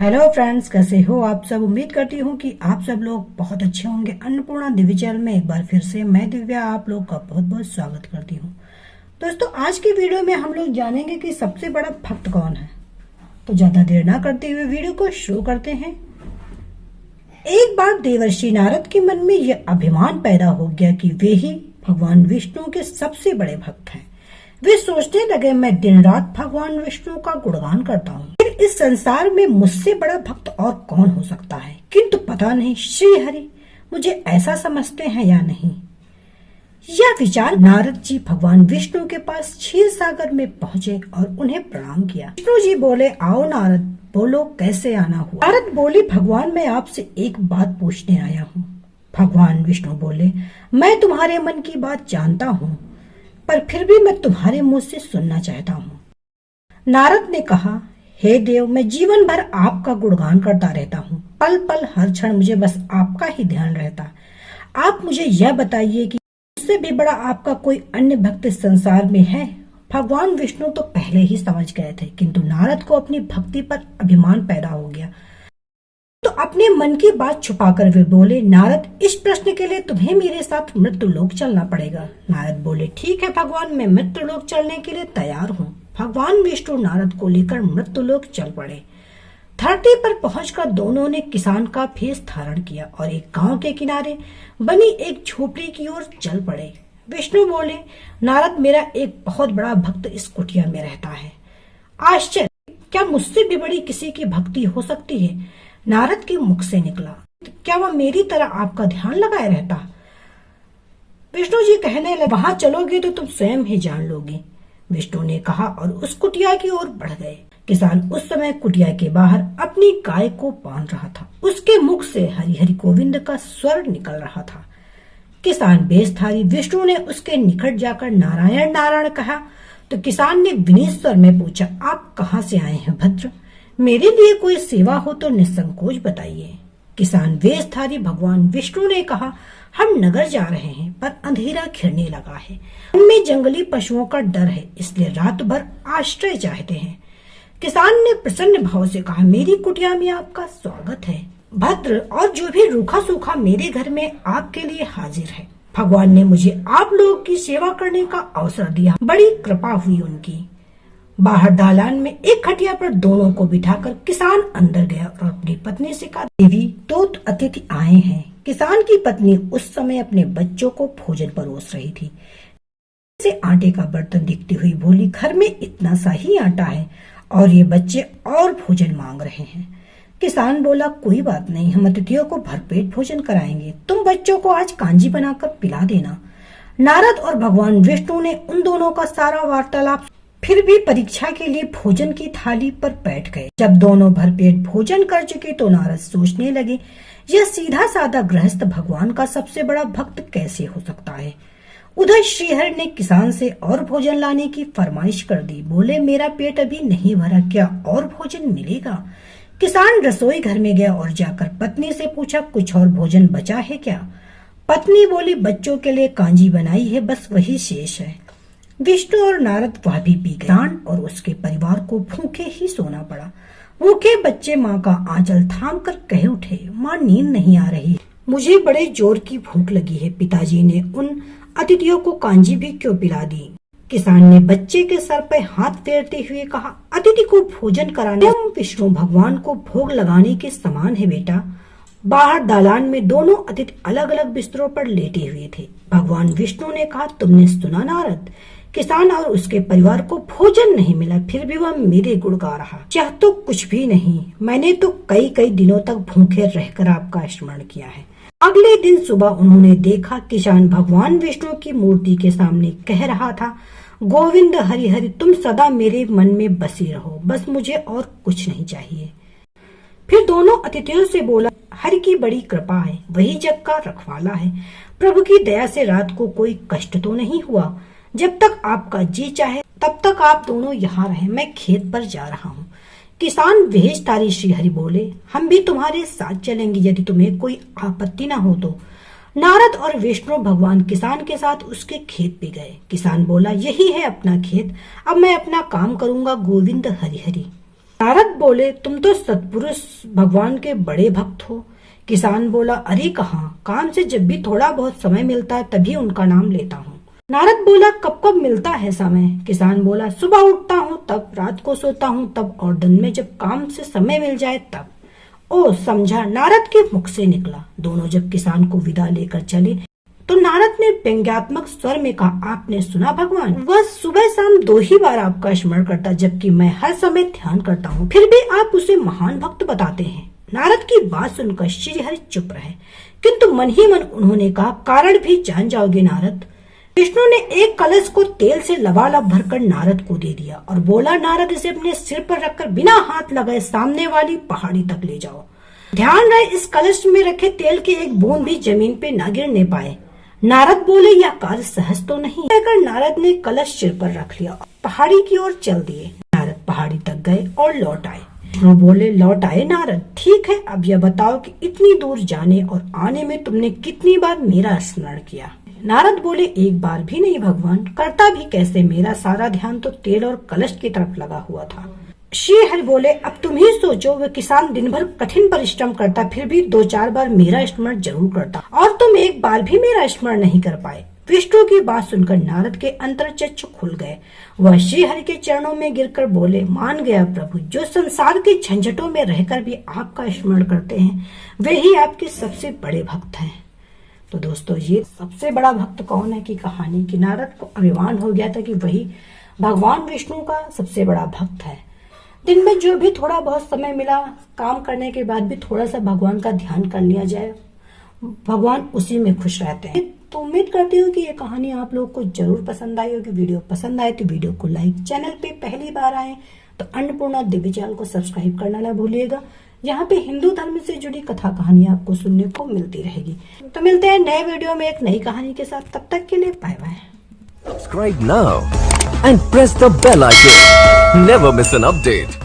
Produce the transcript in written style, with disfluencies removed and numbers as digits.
Hello friends, कैसे हो आप सब। उम्मीद करती हूँ कि आप सब लोग बहुत अच्छे होंगे। अन्नपूर्णा दिव्य चैनल में एक बार फिर से मैं दिव्या आप लोग का बहुत बहुत स्वागत करती हूँ। दोस्तों, आज की वीडियो में हम लोग जानेंगे कि सबसे बड़ा भक्त कौन है। तो ज्यादा देर ना करते हुए वीडियो को शुरू करते हैं। एक बार देवर्षि नारद के मन में यह अभिमान पैदा हो गया कि वे ही भगवान विष्णु के सबसे बड़े भक्त हैं। वे सोचने लगे, मैं दिन रात भगवान विष्णु का गुणगान करता हूँ, फिर इस संसार में मुझसे बड़ा भक्त और कौन हो सकता है। किंतु पता नहीं श्री हरि मुझे ऐसा समझते हैं या नहीं। यह विचार नारद जी भगवान विष्णु के पास क्षीर सागर में पहुँचे और उन्हें प्रणाम किया। विष्णु जी बोले, आओ नारद, बोलो कैसे आना हुआ। नारद बोले, भगवान मैं आपसे एक बात पूछने आया हूँ। भगवान विष्णु बोले, मैं तुम्हारे मन की बात जानता हूँ, पर फिर भी मैं तुम्हारे मुंह से सुनना चाहता हूँ। नारद ने कहा, हे देव, मैं जीवन भर आपका गुणगान करता रहता हूँ। पल पल हर क्षण मुझे बस आपका ही ध्यान रहता। आप मुझे यह बताइए कि उससे भी बड़ा आपका कोई अन्य भक्त इस संसार में है। भगवान विष्णु तो पहले ही समझ गए थे, किंतु नारद को अपनी भक्ति पर अभिमान पैदा हो गया, तो अपने मन की बात छुपाकर वे बोले, नारद, इस प्रश्न के लिए तुम्हें मेरे साथ मृत्युलोक चलना पड़ेगा। नारद बोले, ठीक है भगवान, मैं मृत्युलोक चलने के लिए तैयार हूँ। भगवान विष्णु नारद को लेकर मृत्युलोक चल पड़े। धरती पर पहुंचकर दोनों ने किसान का भेष धारण किया और एक गांव के किनारे बनी एक झोपड़ी की ओर चल पड़े। विष्णु बोले, नारद, मेरा एक बहुत बड़ा भक्त इस कुटिया में रहता है। आश्चर्य, क्या मुझसे भी बड़ी किसी की भक्ति हो सकती है। नारद के मुख से निकला, क्या वह मेरी तरह आपका ध्यान लगाए रहता। विष्णु जी कहने लगे, वहां चलोगे तो तुम स्वयं ही जान लोगे। विष्णु ने कहा और उस कुटिया की ओर बढ़ गए। किसान उस समय कुटिया के बाहर अपनी गाय को बांध रहा था। उसके मुख से हरि हरि गोविंद का स्वर निकल रहा था। किसान बेसधारी विष्णु ने उसके निकट जाकर नारायण नारायण कहा तो किसान ने विनीत स्वर में पूछा, आप कहाँ से आए हैं भद्र, मेरे लिए कोई सेवा हो तो निसंकोच बताइए। किसान वेशधारी भगवान विष्णु ने कहा, हम नगर जा रहे हैं, पर अंधेरा घिरने लगा है। उनमें जंगली पशुओं का डर है, इसलिए रात भर आश्रय चाहते हैं। किसान ने प्रसन्न भाव से कहा, मेरी कुटिया में आपका स्वागत है भद्र, और जो भी रूखा सूखा मेरे घर में आपके लिए हाजिर है। भगवान ने मुझे आप लोगों की सेवा करने का अवसर दिया, बड़ी कृपा हुई उनकी। बाहर दालान में एक खटिया पर दोनों को बिठाकर किसान अंदर गया और अपनी पत्नी से कहा, देवी, दो अतिथि आए हैं। किसान की पत्नी उस समय अपने बच्चों को भोजन परोस रही थी। से आटे का बर्तन दिखती हुई बोली, घर में इतना सा ही आटा है और ये बच्चे और भोजन मांग रहे हैं। किसान बोला, कोई बात नहीं, हम अतिथियों को भरपेट भोजन कराएंगे, तुम बच्चों को आज कांजी बनाकर पिला देना। नारद और भगवान विष्णु ने उन दोनों का सारा वार्तालाप फिर भी परीक्षा के लिए भोजन की थाली पर बैठ गए। जब दोनों भरपेट भोजन कर चुके तो नारद सोचने लगे, यह सीधा साधा गृहस्थ भगवान का सबसे बड़ा भक्त कैसे हो सकता है। उधर श्रीहरि ने किसान से और भोजन लाने की फरमाइश कर दी। बोले, मेरा पेट अभी नहीं भरा, क्या और भोजन मिलेगा। किसान रसोई घर में गया और जाकर पत्नी से पूछा, कुछ और भोजन बचा है क्या। पत्नी बोली, बच्चों के लिए कांजी बनाई है, बस वही शेष है। विष्णु और नारद वह भी पी गए। किसान और उसके परिवार को भूखे ही सोना पड़ा। भूखे बच्चे माँ का आंचल थाम कर कह उठे, माँ, नींद नहीं आ रही, मुझे बड़े जोर की भूख लगी है। पिताजी ने उन अतिथियों को कांजी भी क्यों पिला दी। किसान ने बच्चे के सर पर हाथ फेरते हुए कहा, अतिथि को भोजन कराना विष्णु भगवान को भोग लगाने के समान है बेटा। बाहर दालान में दोनों अतिथि अलग अलग बिस्तरों पर लेटे हुए थे। भगवान विष्णु ने कहा, तुमने सुना नारद, किसान और उसके परिवार को भोजन नहीं मिला, फिर भी वह मेरे गुण गा रहा। यह तो कुछ भी नहीं, मैंने तो कई कई दिनों तक भूखे रहकर आपका स्मरण किया है। अगले दिन सुबह उन्होंने देखा किसान भगवान विष्णु की मूर्ति के सामने कह रहा था, गोविंद हरि हरि, तुम सदा मेरे मन में बसी रहो, बस मुझे और कुछ नहीं चाहिए। फिर दोनों अतिथियों से बोला, हरि की बड़ी कृपा है, वही जग का रखवाला है। प्रभु की दया से रात को कोई कष्ट तो नहीं हुआ। जब तक आपका जी चाहे तब तक आप दोनों यहाँ रहे, मैं खेत पर जा रहा हूँ। किसान भेषधारी श्रीहरि बोले, हम भी तुम्हारे साथ चलेंगे यदि तुम्हें कोई आपत्ति न हो तो। नारद और विष्णु भगवान किसान के साथ उसके खेत पे गए। किसान बोला, यही है अपना खेत, अब मैं अपना काम करूंगा, गोविंद हरि हरि। नारद बोले, तुम तो सतपुरुष भगवान के बड़े भक्त हो। किसान बोला, अरे कहाँ, काम से जब भी थोड़ा बहुत समय मिलता है तभी उनका नाम लेता हूँ। नारद बोला, कब कब मिलता है समय? किसान बोला, सुबह उठता हूँ तब, रात को सोता हूँ तब, और दिन में जब काम से समय मिल जाए तब। ओ समझा, नारद के मुख से निकला। दोनों जब किसान को विदा लेकर चले तो नारद ने व्यंग्यात्मक स्वर में कहा, आपने सुना भगवान, वह सुबह शाम 2 ही बार आपका स्मरण करता, जबकि मैं हर समय ध्यान करता हूँ, फिर भी आप उसे महान भक्त बताते हैं। नारद की बात सुनकर श्रीहरि चुप रहे, किंतु मन ही मन उन्होंने कहा, कारण भी जान जाओगे नारद। विष्णु ने एक कलश को तेल से लबालब भरकर नारद को दे दिया और बोला, नारद इसे अपने सिर पर रखकर बिना हाथ लगाए सामने वाली पहाड़ी तक ले जाओ। ध्यान रहे इस कलश में रखे तेल की एक बूंद भी जमीन पे न गिरने पाए। नारद बोले, यह कार्य सहज तो नहीं। कहकर नारद ने कलश सिर पर रख लिया और पहाड़ी की ओर चल दिए। नारद पहाड़ी तक गए और लौट आए। विष्णु बोले, लौट आए नारद, ठीक है, अब यह बताओ कि इतनी दूर जाने और आने में तुमने कितनी बार मेरा स्मरण किया? नारद बोले, एक बार भी नहीं भगवान, करता भी कैसे, मेरा सारा ध्यान तो तेल और कलश की तरफ लगा हुआ था। श्रीहरि बोले, अब तुम ही सोचो, वह किसान दिन भर कठिन परिश्रम करता, फिर भी 2-4 बार मेरा स्मरण जरूर करता, और तुम एक बार भी मेरा स्मरण नहीं कर पाए। विष्णु की बात सुनकर नारद के अंतर्चक्षु खुल गए। वह श्रीहरि के चरणों में गिरकर बोले, मान गया प्रभु, जो संसार के झंझटों में रहकर भी आपका स्मरण करते हैं वे ही आपके सबसे बड़े भक्त हैं। तो दोस्तों, ये सबसे बड़ा भक्त कौन है की कहानी कि नारद को अभिमान हो गया था कि वही भगवान विष्णु का सबसे बड़ा भक्त है। दिन में जो भी थोड़ा बहुत समय मिला, काम करने के बाद भी थोड़ा सा भगवान का ध्यान कर लिया जाए, भगवान उसी में खुश रहते हैं। तो उम्मीद करती हूँ कि ये कहानी आप लोग को जरूर पसंद आई होगी। वीडियो पसंद आए तो वीडियो को लाइक, चैनल पे पहली बार आए तो अन्नपूर्णा दिव्य चैनल को सब्सक्राइब करना ना भूलिएगा। यहाँ पे हिंदू धर्म से जुड़ी कथा कहानी आपको सुनने को मिलती रहेगी। तो मिलते हैं नए वीडियो में एक नई कहानी के साथ, तब तक के लिए bye bye. Subscribe now and press the bell icon. Never miss an update.